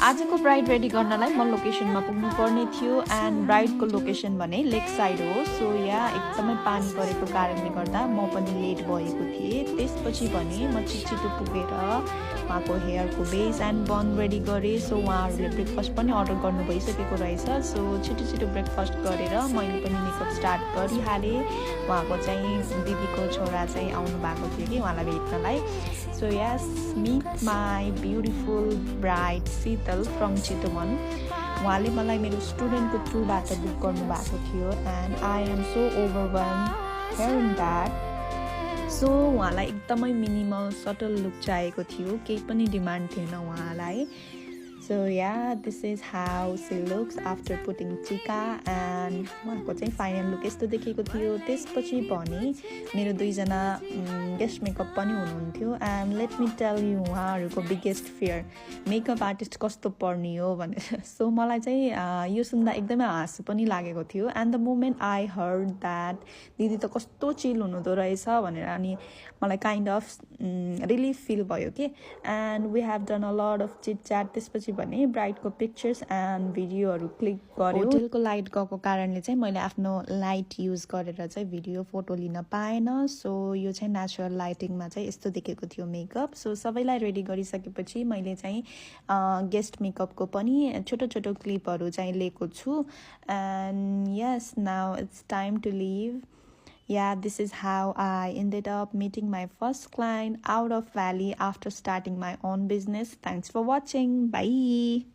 आजको bride ready गर्नलाई म लोकेसनमा पुग्नु पर्ने थियो एन्ड ब्राइडको लोकेसन भने लेक साइड हो। सो यहाँ एकदमै पानी परेको कारणले गर्दा म पनि लेट भएको थिएँ। त्यसपछि भने म छिटो पुगेर उहाँको हेयरको बेस एन्ड बन रेडी गरेँ। सो उहाँहरूले ब्रेकफास्ट पनि अर्डर गर्नु भइसकेको रहेछ। सो छिटो ब्रेकफास्ट गरेर मैले पनि मेकअप स्टार्ट गरिहालेँ। उहाँको चाहिँ दिदीको छोरा चाहिँ आउनु भएको थियो कि उहाँलाई भेट्नलाई। So yes, meet my beautiful bride Sital from Chittoman. उहाँले मलाई मेरो स्टुडेन्टको थ्रुबाट बुक गर्नुभएको थियो and I am so overwhelm hearing that. So उहाँलाई एकदमै मिनिमल सटल लुक चाहिएको थियो, केही पनि डिमान्ड थिएन उहाँलाई। So yeah, this is how she looks after putting tika and उहाँको चाहिँ फाइनल लुक यस्तो देखेको थियो। त्यसपछि भने मेरो दुईजना गेस्ट मेकअप पनि हुनुहुन्थ्यो and let me tell you उहाँहरूको बिगेस्ट फियर मेकअप आर्टिस्ट कस्तो पर्ने हो भनेर। सो मलाई चाहिँ यो सुन्दा एकदमै हाँसो पनि लागेको थियो and the moment I heard that दिदी त कस्तो चिल हुनुहुँदो रहेछ भनेर, अनि मलाई काइन्ड अफ रिलिफ फिल भयो कि। And we have done a lot of chit chat. त्यसपछि भने ब्राइडको पिक्चर्स एन्ड भिडियोहरू क्लिक गर्यो। होटेलको लाइट गएको कारणले चाहिँ मैले आफ्नो लाइट युज गरेर चाहिँ भिडियो फोटो लिन पाएन। सो यो चाहिँ नेचुरल लाइटिङमा चाहिँ यस्तो देखेको थियो मेकअप। सो सबैलाई रेडी गरिसकेपछि मैले चाहिँ गेस्ट मेकअपको पनि छोटो क्लिपहरू चाहिँ लिएको छु। And yes, now it's time to leave. Yeah, this is how I ended up meeting my first client out of Valley after starting my own business. Thanks for watching. Bye.